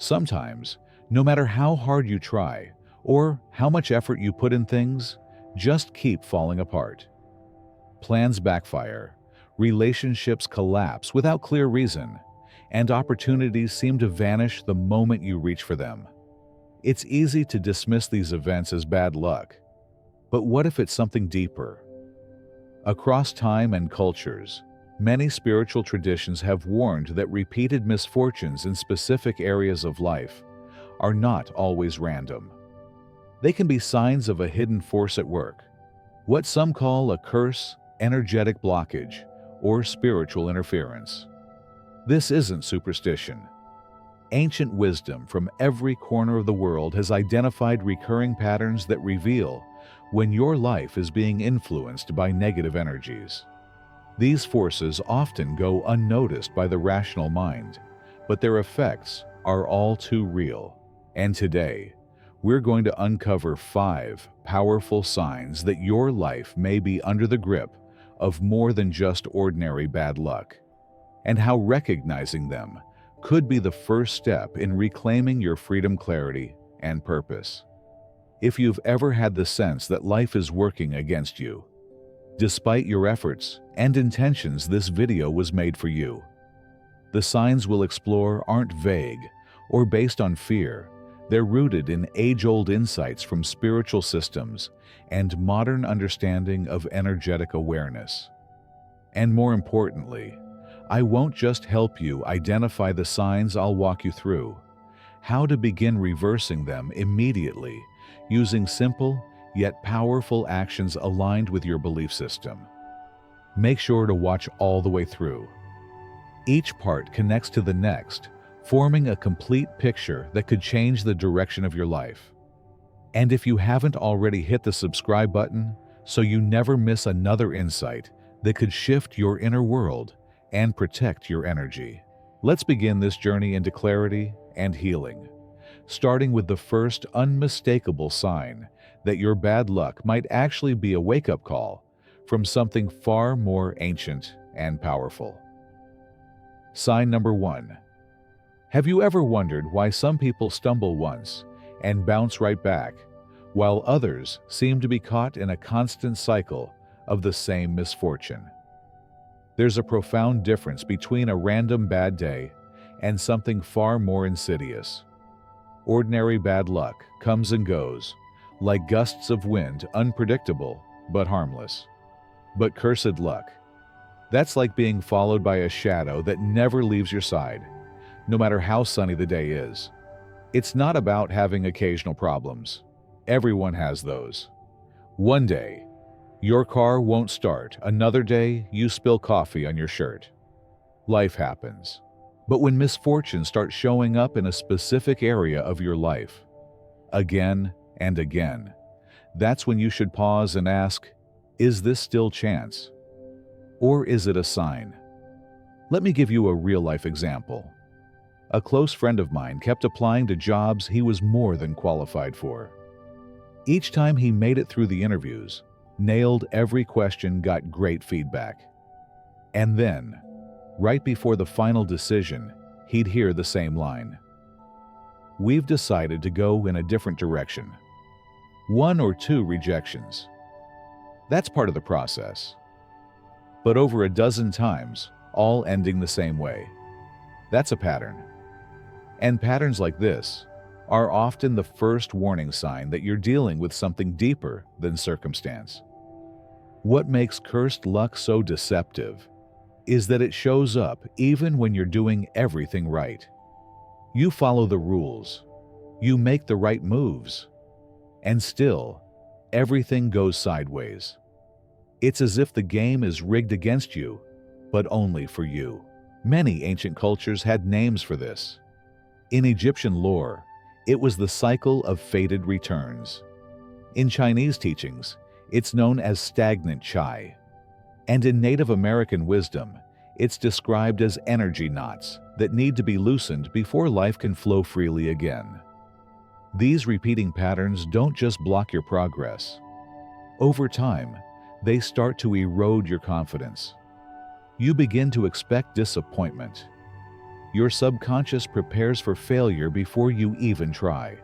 Sometimes, no matter how hard you try or how much effort you put in things, just keep falling apart. Plans backfire, relationships collapse without clear reason, and opportunities seem to vanish the moment you reach for them. It's easy to dismiss these events as bad luck, but what if it's something deeper? Across time and cultures, many spiritual traditions have warned that repeated misfortunes in specific areas of life are not always random. They can be signs of a hidden force at work, what some call a curse, energetic blockage, or spiritual interference. This isn't superstition. Ancient wisdom from every corner of the world has identified recurring patterns that reveal when your life is being influenced by negative energies. These forces often go unnoticed by the rational mind, but their effects are all too real. And today, we're going to uncover 5 powerful signs that your life may be under the grip of more than just ordinary bad luck, and how recognizing them could be the first step in reclaiming your freedom, clarity, and purpose. If you've ever had the sense that life is working against you, despite your efforts and intentions, this video was made for you. The signs we'll explore aren't vague or based on fear. They're rooted in age-old insights from spiritual systems and modern understanding of energetic awareness. And more importantly, I won't just help you identify the signs, I'll walk you through how to begin reversing them immediately using simple yet powerful actions aligned with your belief system. Make sure to watch all the way through. Each part connects to the next, forming a complete picture that could change the direction of your life. And if you haven't already, hit the subscribe button so you never miss another insight that could shift your inner world and protect your energy. Let's begin this journey into clarity and healing, starting with the first unmistakable sign that your bad luck might actually be a wake-up call from something far more ancient and powerful. Sign number 1. Have you ever wondered why some people stumble once and bounce right back, while others seem to be caught in a constant cycle of the same misfortune? There's a profound difference between a random bad day and something far more insidious. Ordinary bad luck comes and goes, like gusts of wind, unpredictable but harmless. But cursed luck, that's like being followed by a shadow that never leaves your side, no matter how sunny the day is. It's not about having occasional problems. Everyone has those. One day, your car won't start. Another day, you spill coffee on your shirt. Life happens. But when misfortune starts showing up in a specific area of your life, again and again, that's when you should pause and ask, is this still chance? Or is it a sign? Let me give you a real-life example. A close friend of mine kept applying to jobs he was more than qualified for. Each time he made it through the interviews, nailed every question, got great feedback. And then, right before the final decision, he'd hear the same line. We've decided to go in a different direction. 1 or 2 rejections. That's part of the process. But over a dozen times, all ending the same way. That's a pattern. And patterns like this are often the first warning sign that you're dealing with something deeper than circumstance. What makes cursed luck so deceptive is that it shows up even when you're doing everything right. You follow the rules, you make the right moves, and still, everything goes sideways. It's as if the game is rigged against you, but only for you. Many ancient cultures had names for this. In Egyptian lore, it was the cycle of fated returns. In Chinese teachings, it's known as stagnant chi. And in Native American wisdom, it's described as energy knots that need to be loosened before life can flow freely again. These repeating patterns don't just block your progress. Over time, they start to erode your confidence. You begin to expect disappointment. Your subconscious prepares for failure before you even try.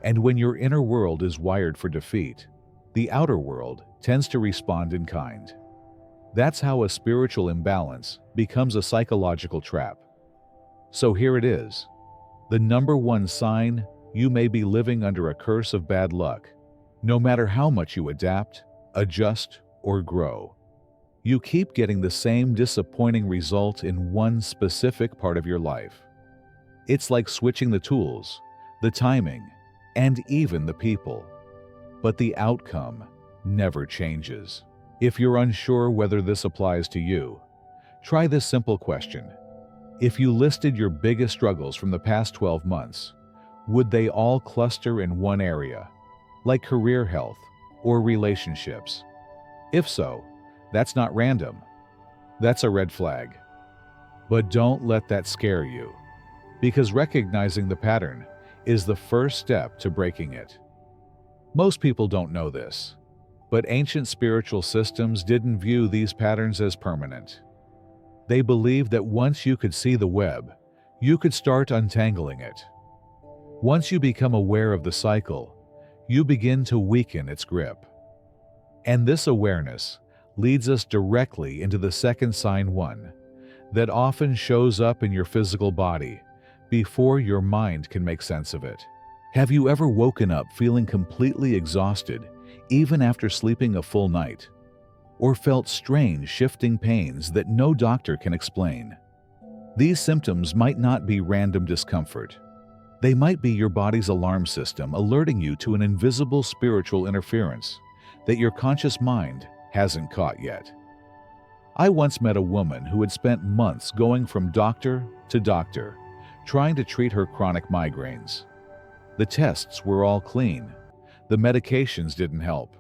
And when your inner world is wired for defeat, the outer world tends to respond in kind. That's how a spiritual imbalance becomes a psychological trap. So here it is. The number one sign you may be living under a curse of bad luck. No matter how much you adapt, adjust, or grow, you keep getting the same disappointing result in one specific part of your life. It's like switching the tools, the timing, and even the people. But the outcome never changes. If you're unsure whether this applies to you, try this simple question. If you listed your biggest struggles from the past 12 months, would they all cluster in one area, like career health or relationships? If so, that's not random. That's a red flag. But don't let that scare you, because recognizing the pattern is the first step to breaking it. Most people don't know this, but ancient spiritual systems didn't view these patterns as permanent. They believed that once you could see the web, you could start untangling it. Once you become aware of the cycle, you begin to weaken its grip. And this awareness leads us directly into the second sign one, that often shows up in your physical body before your mind can make sense of it. Have you ever woken up feeling completely exhausted, even after sleeping a full night? Or felt strange shifting pains that no doctor can explain? These symptoms might not be random discomfort. They might be your body's alarm system alerting you to an invisible spiritual interference that your conscious mind hasn't caught yet. I once met a woman who had spent months going from doctor to doctor, trying to treat her chronic migraines. The tests were all clean. The medications didn't help.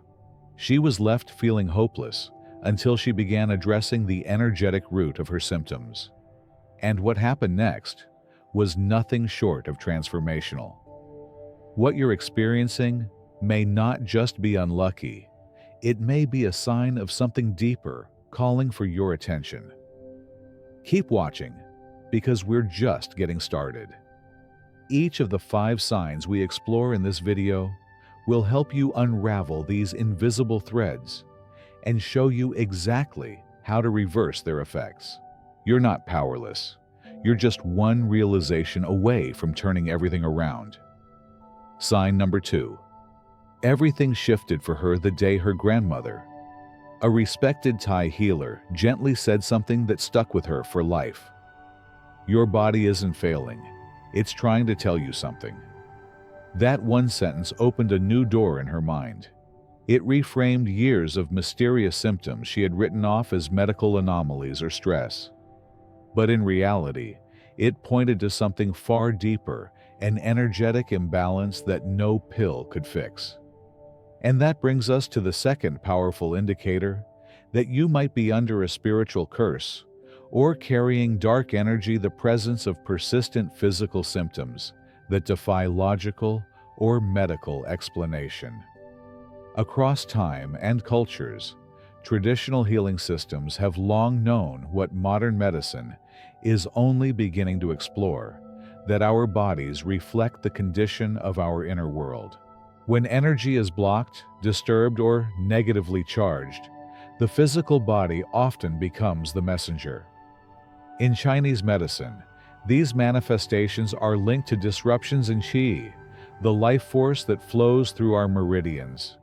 She was left feeling hopeless until she began addressing the energetic root of her symptoms. And what happened next was nothing short of transformational. What you're experiencing may not just be unlucky. It may be a sign of something deeper calling for your attention. Keep watching, because we're just getting started. Each of the 5 signs we explore in this video will help you unravel these invisible threads and show you exactly how to reverse their effects. You're not powerless. You're just one realization away from turning everything around. Sign number 2. Everything shifted for her the day her grandmother, a respected Thai healer, gently said something that stuck with her for life. Your body isn't failing. It's trying to tell you something. That one sentence opened a new door in her mind. It reframed years of mysterious symptoms she had written off as medical anomalies or stress. But in reality, it pointed to something far deeper, an energetic imbalance that no pill could fix. And that brings us to the second powerful indicator that you might be under a spiritual curse or carrying dark energy, the presence of persistent physical symptoms that defy logical or medical explanation. Across time and cultures, traditional healing systems have long known what modern medicine is only beginning to explore, that our bodies reflect the condition of our inner world. When energy is blocked, disturbed, or negatively charged, the physical body often becomes the messenger. In Chinese medicine, these manifestations are linked to disruptions in qi, the life force that flows through our meridians.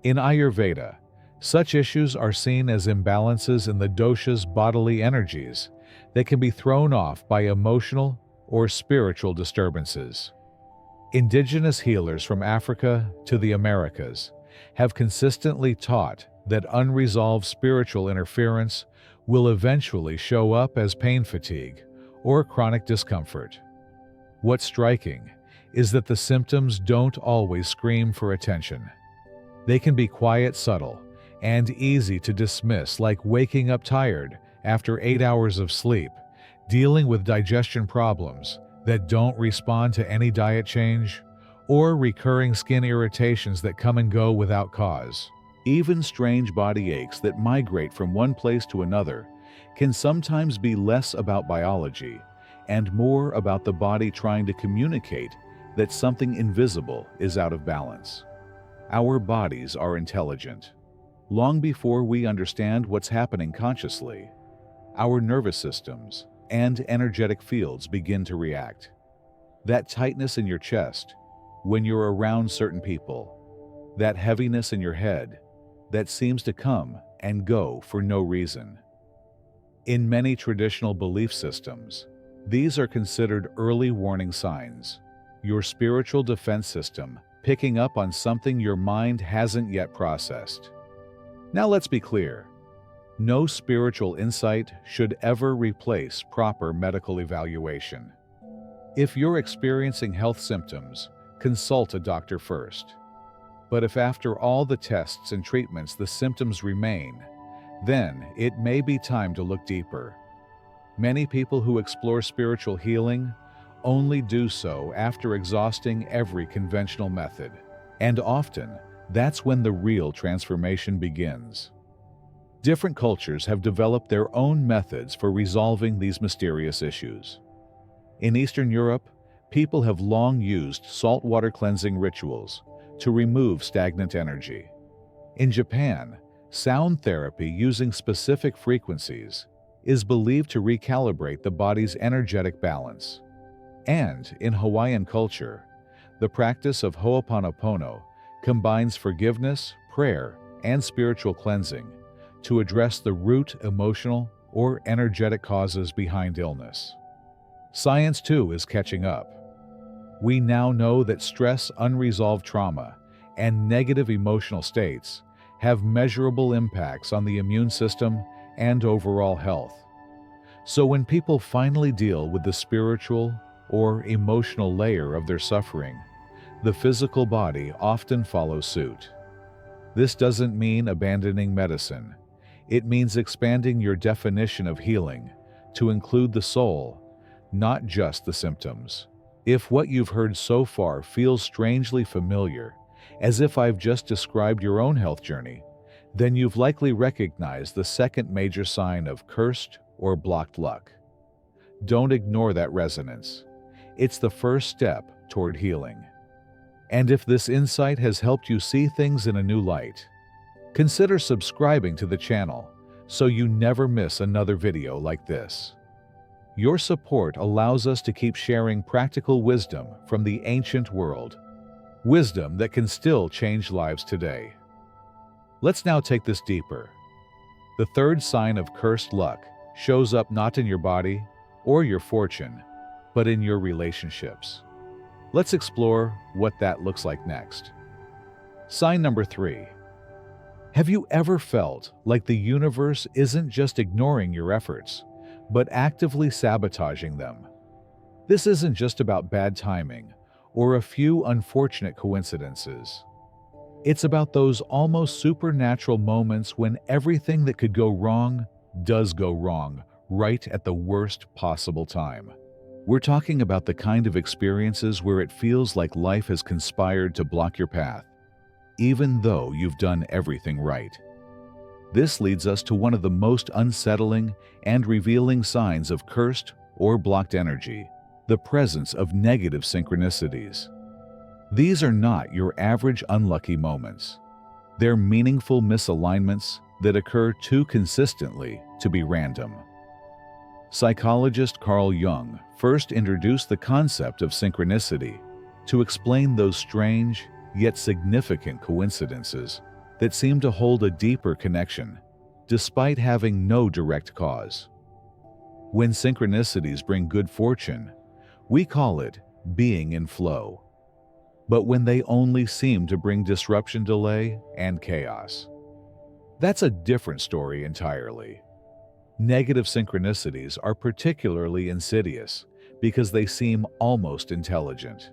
In Ayurveda, such issues are seen as imbalances in the dosha's bodily energies that can be thrown off by emotional or spiritual disturbances. Indigenous healers from Africa to the Americas have consistently taught that unresolved spiritual interference will eventually show up as pain fatigue or chronic discomfort. What's striking is that the symptoms don't always scream for attention. They can be quiet, subtle, and easy to dismiss, like waking up tired after 8 hours of sleep, dealing with digestion problems that don't respond to any diet change, or recurring skin irritations that come and go without cause. Even strange body aches that migrate from one place to another can sometimes be less about biology and more about the body trying to communicate that something invisible is out of balance. Our bodies are intelligent. Long before we understand what's happening consciously, our nervous systems and energetic fields begin to react. That tightness in your chest when you're around certain people, that heaviness in your head that seems to come and go for no reason. In many traditional belief systems, these are considered early warning signs, your spiritual defense system picking up on something your mind hasn't yet processed. Now let's be clear. No spiritual insight should ever replace proper medical evaluation. If you're experiencing health symptoms, consult a doctor first. But if after all the tests and treatments the symptoms remain, then it may be time to look deeper. Many people who explore spiritual healing only do so after exhausting every conventional method, and often that's when the real transformation begins. Different cultures have developed their own methods for resolving these mysterious issues. In Eastern Europe, people have long used saltwater cleansing rituals to remove stagnant energy. In Japan, sound therapy using specific frequencies is believed to recalibrate the body's energetic balance. And in Hawaiian culture, the practice of Ho'oponopono combines forgiveness, prayer, and spiritual cleansing to address the root emotional or energetic causes behind illness. Science, too, is catching up. We now know that stress, unresolved trauma, and negative emotional states have measurable impacts on the immune system and overall health. So when people finally deal with the spiritual or emotional layer of their suffering, the physical body often follows suit. This doesn't mean abandoning medicine. It means expanding your definition of healing to include the soul, not just the symptoms. If what you've heard so far feels strangely familiar, as if I've just described your own health journey, then you've likely recognized the second major sign of cursed or blocked luck. Don't ignore that resonance. It's the first step toward healing. And if this insight has helped you see things in a new light, consider subscribing to the channel so you never miss another video like this. Your support allows us to keep sharing practical wisdom from the ancient world, wisdom that can still change lives today. Let's now take this deeper. The third sign of cursed luck shows up not in your body or your fortune, but in your relationships. Let's explore what that looks like next. Sign number 3. Have you ever felt like the universe isn't just ignoring your efforts, but actively sabotaging them? This isn't just about bad timing or a few unfortunate coincidences. It's about those almost supernatural moments when everything that could go wrong does go wrong right at the worst possible time. We're talking about the kind of experiences where it feels like life has conspired to block your path, even though you've done everything right. This leads us to one of the most unsettling and revealing signs of cursed or blocked energy, the presence of negative synchronicities. These are not your average unlucky moments. They're meaningful misalignments that occur too consistently to be random. Psychologist Carl Jung first introduced the concept of synchronicity to explain those strange yet significant coincidences that seem to hold a deeper connection, despite having no direct cause. When synchronicities bring good fortune, we call it being in flow. But when they only seem to bring disruption, delay, and chaos, that's a different story entirely. Negative synchronicities are particularly insidious because they seem almost intelligent.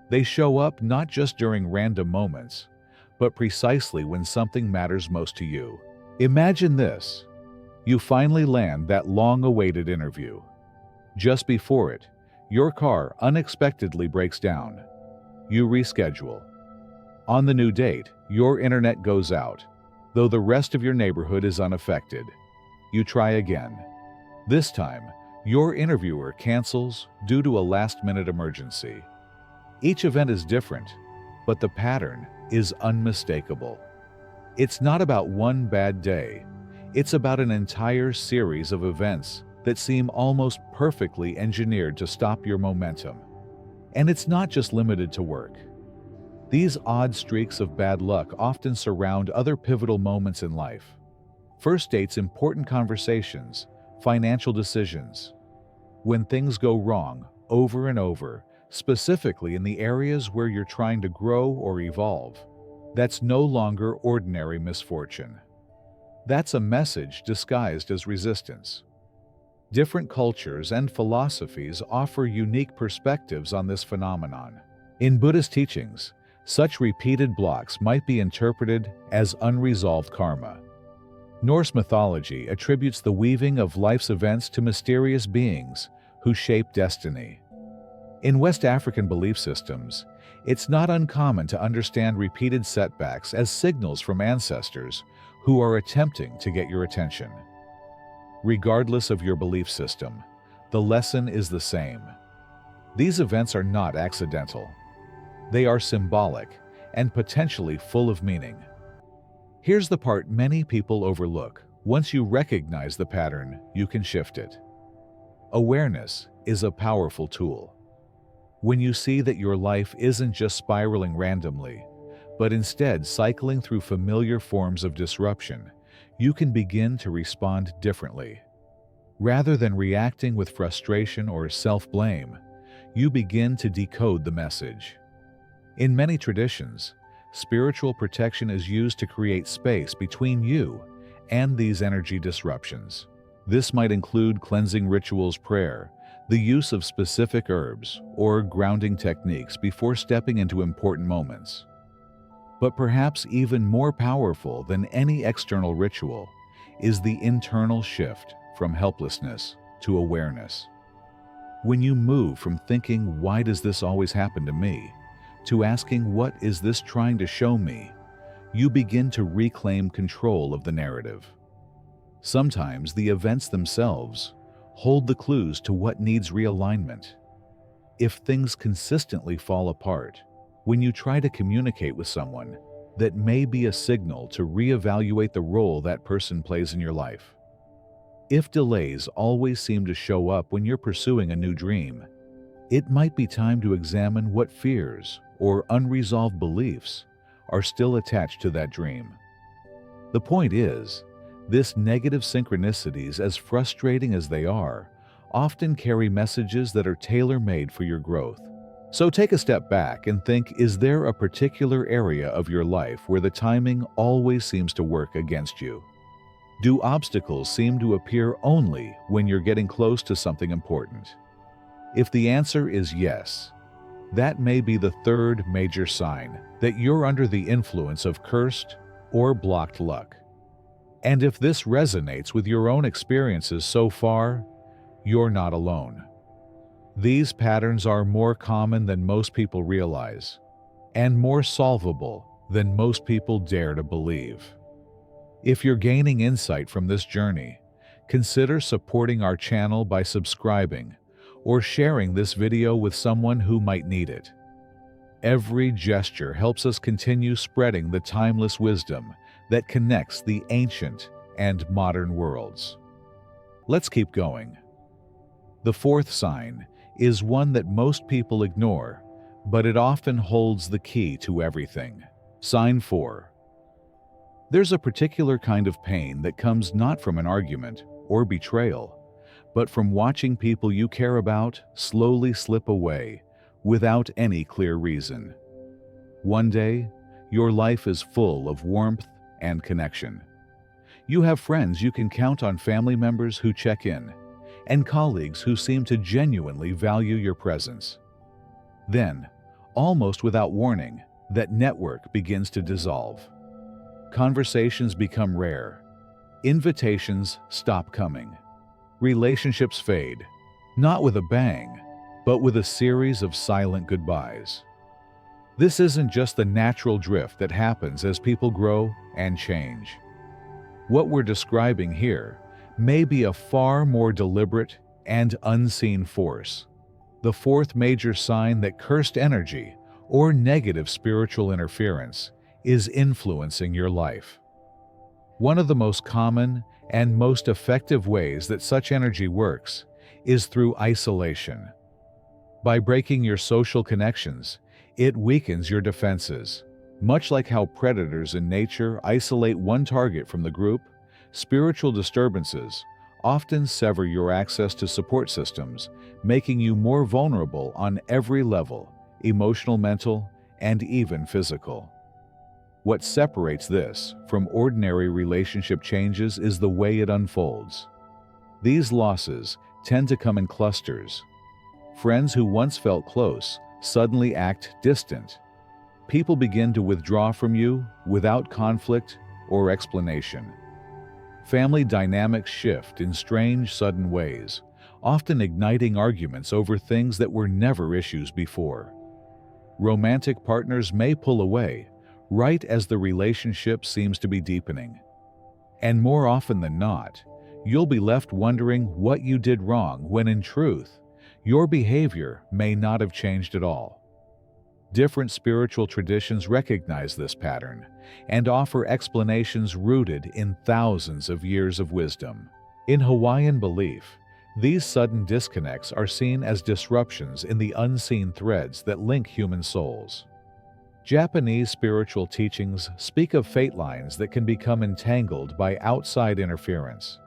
They show up not just during random moments, but precisely when something matters most to you. Imagine this. You finally land that long-awaited interview. Just before it, your car unexpectedly breaks down. You reschedule. On the new date, your internet goes out, though the rest of your neighborhood is unaffected. You try again. This time, Your interviewer cancels due to a last-minute emergency. Each event is different, but the pattern is unmistakable. It's not about one bad day. It's about an entire series of events that seem almost perfectly engineered to stop your momentum. And it's not just limited to work. These odd streaks of bad luck often surround other pivotal moments in life. First dates, important conversations, financial decisions. When things go wrong over and over, specifically in the areas where you're trying to grow or evolve, that's no longer ordinary misfortune. That's a message disguised as resistance. Different cultures and philosophies offer unique perspectives on this phenomenon. In Buddhist teachings, such repeated blocks might be interpreted as unresolved karma. Norse mythology attributes the weaving of life's events to mysterious beings who shape destiny. In West African belief systems, it's not uncommon to understand repeated setbacks as signals from ancestors who are attempting to get your attention. Regardless of your belief system, the lesson is the same. These events are not accidental. They are symbolic and potentially full of meaning. Here's the part many people overlook. Once you recognize the pattern, you can shift it. Awareness is a powerful tool. When you see that your life isn't just spiraling randomly, but instead cycling through familiar forms of disruption, you can begin to respond differently. Rather than reacting with frustration or self-blame, you begin to decode the message. In many traditions, spiritual protection is used to create space between you and these energy disruptions. This might include cleansing rituals, prayer, the use of specific herbs, or grounding techniques before stepping into important moments. But perhaps even more powerful than any external ritual is the internal shift from helplessness to awareness. When you move from thinking, "Why does this always happen to me?" to asking, "What is this trying to show me?" you begin to reclaim control of the narrative. Sometimes the events themselves hold the clues to what needs realignment. If things consistently fall apart, when you try to communicate with someone, that may be a signal to reevaluate the role that person plays in your life. If delays always seem to show up when you're pursuing a new dream, it might be time to examine what fears or unresolved beliefs are still attached to that dream. The point is, this negative synchronicities, as frustrating as they are, often carry messages that are tailor-made for your growth. So take a step back and think, is there a particular area of your life where the timing always seems to work against you? Do obstacles seem to appear only when you're getting close to something important? If the answer is yes, that may be the third major sign that you're under the influence of cursed or blocked luck. And if this resonates with your own experiences so far, you're not alone. These patterns are more common than most people realize, and more solvable than most people dare to believe. If you're gaining insight from this journey, consider supporting our channel by subscribing or sharing this video with someone who might need it. Every gesture helps us continue spreading the timeless wisdom that connects the ancient and modern worlds. Let's keep going. The fourth sign is one that most people ignore, but it often holds the key to everything. Sign 4. There's a particular kind of pain that comes not from an argument or betrayal, but from watching people you care about slowly slip away without any clear reason. One day, your life is full of warmth and connection. You have friends you can count on, family members who check in, and colleagues who seem to genuinely value your presence. Then, almost without warning, that network begins to dissolve. Conversations become rare. Invitations stop coming. Relationships fade, not with a bang, but with a series of silent goodbyes. This isn't just the natural drift that happens as people grow and change. What we're describing here may be a far more deliberate and unseen force. The fourth major sign that cursed energy or negative spiritual interference is influencing your life. One of the most common and most effective ways that such energy works is through isolation. By breaking your social connections, it weakens your defenses. Much like how predators in nature isolate one target from the group, spiritual disturbances often sever your access to support systems, making you more vulnerable on every level: emotional, mental, and even physical. What separates this from ordinary relationship changes is the way it unfolds. These losses tend to come in clusters. Friends who once felt close suddenly act distant. People begin to withdraw from you without conflict or explanation. Family dynamics shift in strange, sudden ways, often igniting arguments over things that were never issues before. Romantic partners may pull away right as the relationship seems to be deepening. And more often than not, you'll be left wondering what you did wrong when in truth, your behavior may not have changed at all. Different spiritual traditions recognize this pattern and offer explanations rooted in thousands of years of wisdom. In Hawaiian belief, these sudden disconnects are seen as disruptions in the unseen threads that link human souls. Japanese spiritual teachings speak of fate lines that can become entangled by outside interference.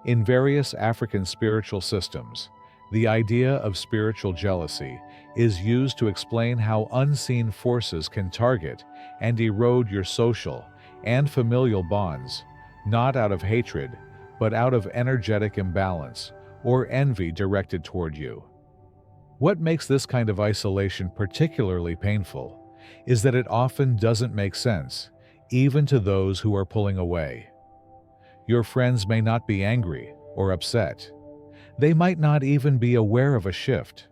In various African spiritual systems, the idea of spiritual jealousy is used to explain how unseen forces can target and erode your social and familial bonds, not out of hatred, but out of energetic imbalance or envy directed toward you. What makes this kind of isolation particularly painful is that it often doesn't make sense, even to those who are pulling away. Your friends may not be angry or upset. They might not even be aware of a shift.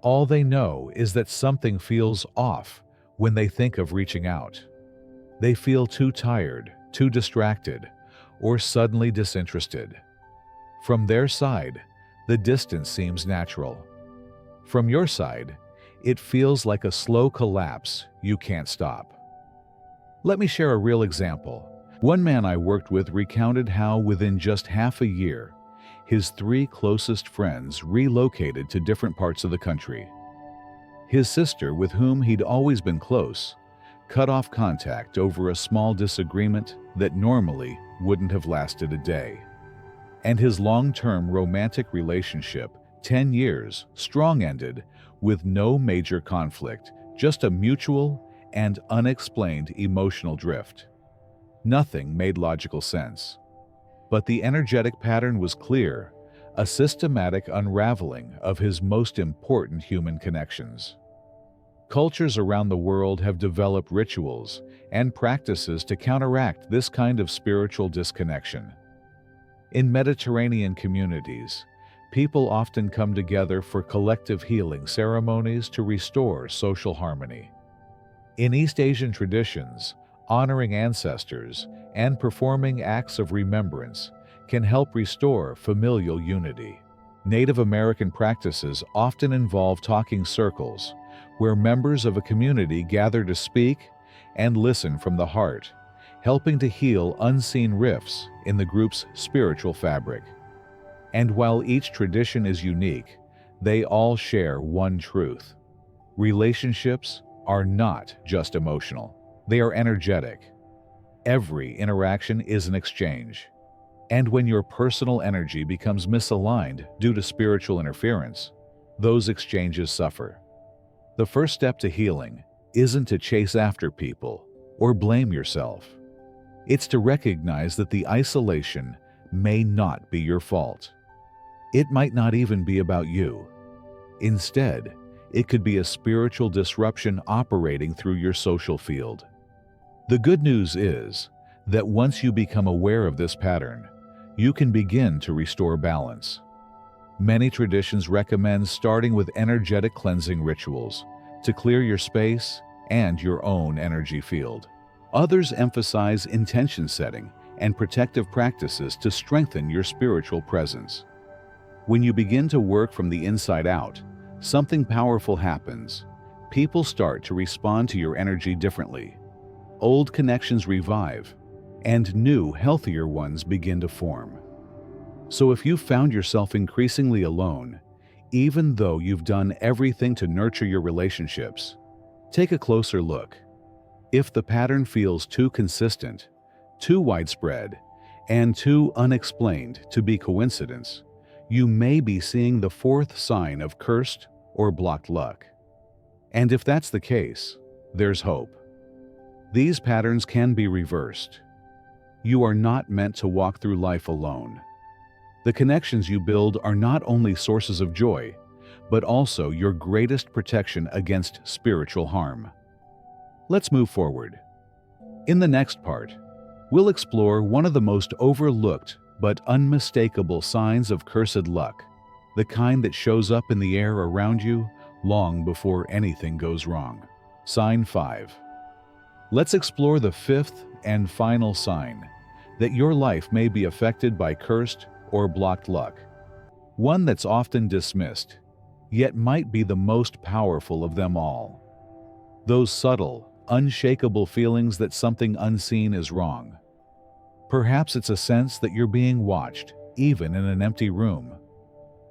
All they know is that something feels off when they think of reaching out. They feel too tired, too distracted, or suddenly disinterested. From their side, the distance seems natural. From your side, it feels like a slow collapse you can't stop. Let me share a real example. One man I worked with recounted how within just half a year, his 3 closest friends relocated to different parts of the country. His sister, with whom he'd always been close, cut off contact over a small disagreement that normally wouldn't have lasted a day. And his long-term romantic relationship, 10 years strong, ended with no major conflict, just a mutual and unexplained emotional drift. Nothing made logical sense. But the energetic pattern was clear, a systematic unraveling of his most important human connections. Cultures around the world have developed rituals and practices to counteract this kind of spiritual disconnection. In Mediterranean communities, people often come together for collective healing ceremonies to restore social harmony. In East Asian traditions, honoring ancestors and performing acts of remembrance can help restore familial unity. Native American practices often involve talking circles, where members of a community gather to speak and listen from the heart, helping to heal unseen rifts in the group's spiritual fabric. And while each tradition is unique, they all share one truth: relationships are not just emotional. They are energetic. Every interaction is an exchange. And when your personal energy becomes misaligned due to spiritual interference, those exchanges suffer. The first step to healing isn't to chase after people or blame yourself. It's to recognize that the isolation may not be your fault. It might not even be about you. Instead, it could be a spiritual disruption operating through your social field. The good news is that once you become aware of this pattern, you can begin to restore balance. Many traditions recommend starting with energetic cleansing rituals to clear your space and your own energy field. Others emphasize intention setting and protective practices to strengthen your spiritual presence. When you begin to work from the inside out, something powerful happens. People start to respond to your energy differently. Old connections revive, and new, healthier ones begin to form. So if you found yourself increasingly alone, even though you've done everything to nurture your relationships, take a closer look. If the pattern feels too consistent, too widespread, and too unexplained to be coincidence, you may be seeing the fourth sign of cursed or blocked luck. And if that's the case, there's hope. These patterns can be reversed. You are not meant to walk through life alone. The connections you build are not only sources of joy, but also your greatest protection against spiritual harm. Let's move forward. In the next part, we'll explore one of the most overlooked but unmistakable signs of cursed luck, the kind that shows up in the air around you long before anything goes wrong. Sign 5. Let's explore the fifth and final sign that your life may be affected by cursed or blocked luck. One that's often dismissed, yet might be the most powerful of them all. Those subtle, unshakable feelings that something unseen is wrong. Perhaps it's a sense that you're being watched, even in an empty room.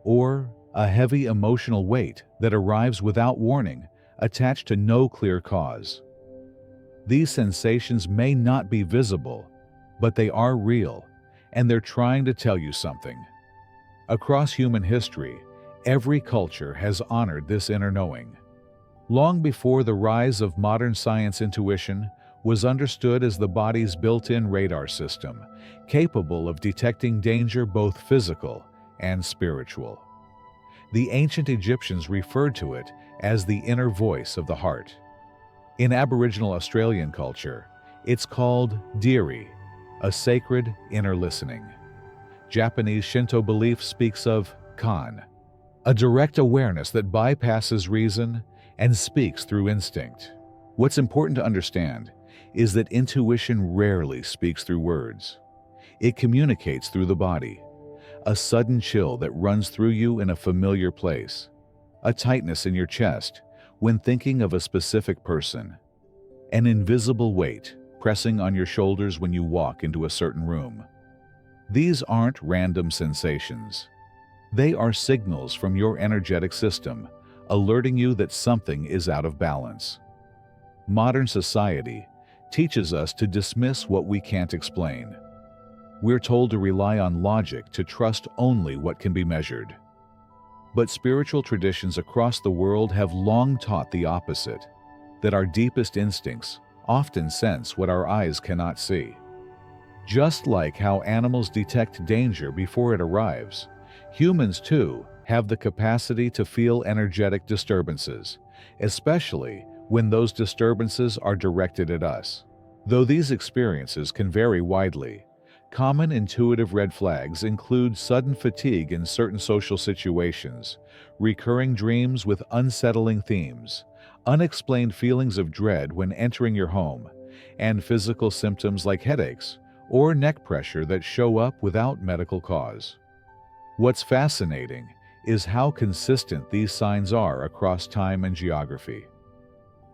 Or a heavy emotional weight that arrives without warning, attached to no clear cause. These sensations may not be visible, but they are real, and they're trying to tell you something. Across human history, every culture has honored this inner knowing. Long before the rise of modern science, intuition was understood as the body's built-in radar system, capable of detecting danger both physical and spiritual. The ancient Egyptians referred to it as the inner voice of the heart. In Aboriginal Australian culture, it's called Diri, a sacred inner listening. Japanese Shinto belief speaks of Kan, a direct awareness that bypasses reason and speaks through instinct. What's important to understand is that intuition rarely speaks through words. It communicates through the body. A sudden chill that runs through you in a familiar place. A tightness in your chest when thinking of a specific person. An invisible weight pressing on your shoulders when you walk into a certain room. These aren't random sensations. They are signals from your energetic system, alerting you that something is out of balance. Modern society teaches us to dismiss what we can't explain. We're told to rely on logic, to trust only what can be measured. But spiritual traditions across the world have long taught the opposite, that our deepest instincts often sense what our eyes cannot see. Just like how animals detect danger before it arrives, humans too have the capacity to feel energetic disturbances, especially when those disturbances are directed at us. Though these experiences can vary widely, common intuitive red flags include sudden fatigue in certain social situations, recurring dreams with unsettling themes, unexplained feelings of dread when entering your home, and physical symptoms like headaches or neck pressure that show up without medical cause. What's fascinating is how consistent these signs are across time and geography.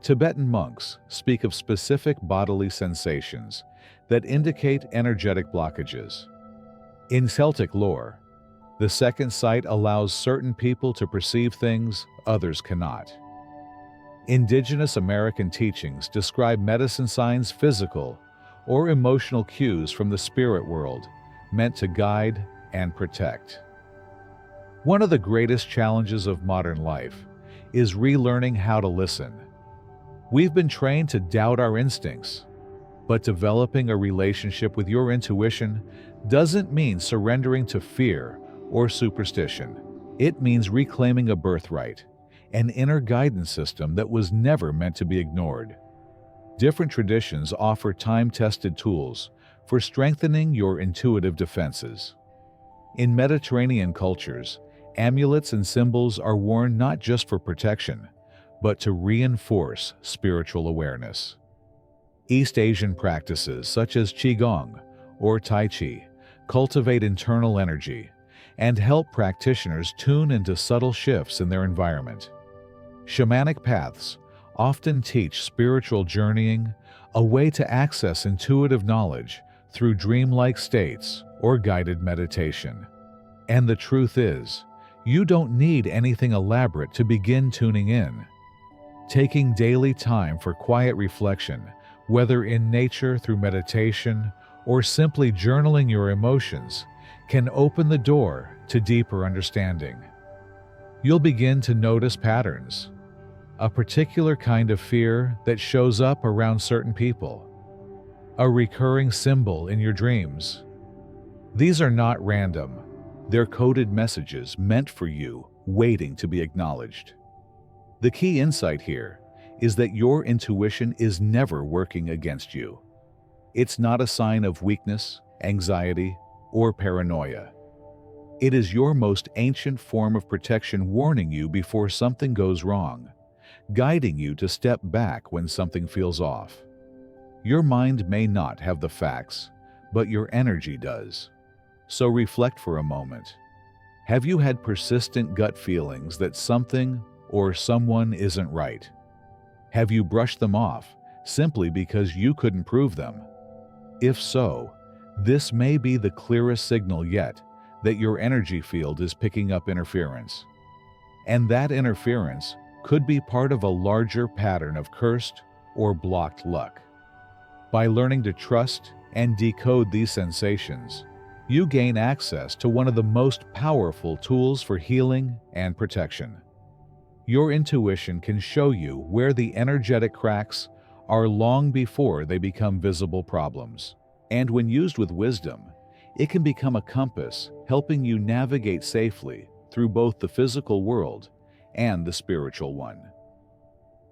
Tibetan monks speak of specific bodily sensations that indicate energetic blockages. In Celtic lore, the second sight allows certain people to perceive things others cannot. Indigenous American teachings describe medicine signs, physical or emotional cues from the spirit world, meant to guide and protect. One of the greatest challenges of modern life is relearning how to listen. We've been trained to doubt our instincts, but developing a relationship with your intuition doesn't mean surrendering to fear or superstition. It means reclaiming a birthright, an inner guidance system that was never meant to be ignored. Different traditions offer time-tested tools for strengthening your intuitive defenses. In Mediterranean cultures, amulets and symbols are worn not just for protection, but to reinforce spiritual awareness. East Asian practices such as Qigong or Tai Chi cultivate internal energy and help practitioners tune into subtle shifts in their environment. Shamanic paths often teach spiritual journeying, a way to access intuitive knowledge through dreamlike states or guided meditation. And the truth is, you don't need anything elaborate to begin tuning in. Taking daily time for quiet reflection, whether in nature through meditation or simply journaling your emotions, can open the door to deeper understanding. You'll begin to notice patterns, a particular kind of fear that shows up around certain people, a recurring symbol in your dreams. These are not random. They're coded messages meant for you, waiting to be acknowledged. The key insight here is that your intuition is never working against you. It's not a sign of weakness, anxiety, or paranoia. It is your most ancient form of protection warning you before something goes wrong, guiding you to step back when something feels off. Your mind may not have the facts, but your energy does. So reflect for a moment. Have you had persistent gut feelings that something or someone isn't right? Have you brushed them off simply because you couldn't prove them? If so, this may be the clearest signal yet that your energy field is picking up interference. And that interference could be part of a larger pattern of cursed or blocked luck. By learning to trust and decode these sensations, you gain access to one of the most powerful tools for healing and protection. Your intuition can show you where the energetic cracks are long before they become visible problems. And when used with wisdom, it can become a compass helping you navigate safely through both the physical world and the spiritual one.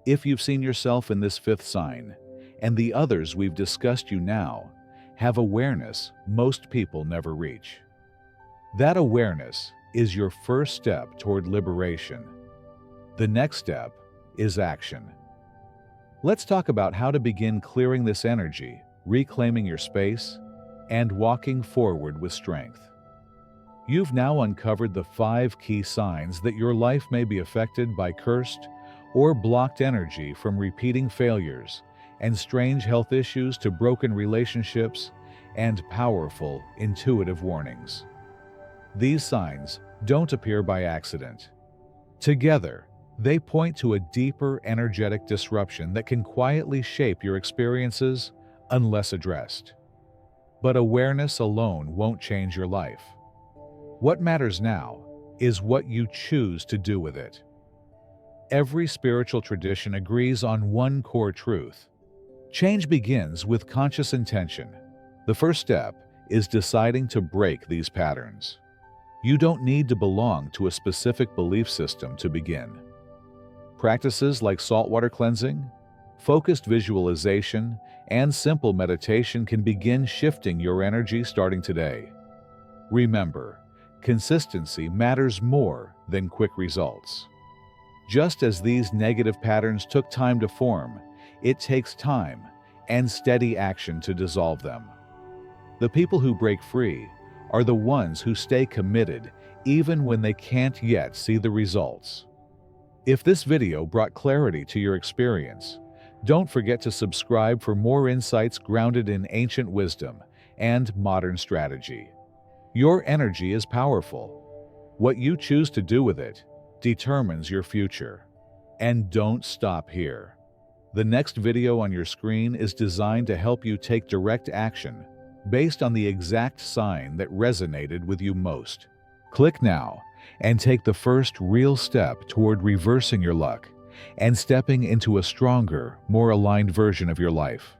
If you've seen yourself in this fifth sign, and the others we've discussed you now have awareness most people never reach. That awareness is your first step toward liberation. The next step is action. Let's talk about how to begin clearing this energy, reclaiming your space, and walking forward with strength. You've now uncovered the 5 key signs that your life may be affected by cursed or blocked energy, from repeating failures and strange health issues to broken relationships and powerful intuitive warnings. These signs don't appear by accident. Together, they point to a deeper energetic disruption that can quietly shape your experiences unless addressed. But awareness alone won't change your life. What matters now is what you choose to do with it. Every spiritual tradition agrees on one core truth. Change begins with conscious intention. The first step is deciding to break these patterns. You don't need to belong to a specific belief system to begin. Practices like saltwater cleansing, focused visualization, and simple meditation can begin shifting your energy starting today. Remember, consistency matters more than quick results. Just as these negative patterns took time to form, it takes time and steady action to dissolve them. The people who break free are the ones who stay committed even when they can't yet see the results. If this video brought clarity to your experience, don't forget to subscribe for more insights grounded in ancient wisdom and modern strategy. Your energy is powerful. What you choose to do with it determines your future. And don't stop here. The next video on your screen is designed to help you take direct action based on the exact sign that resonated with you most. Click now and take the first real step toward reversing your luck and stepping into a stronger, more aligned version of your life.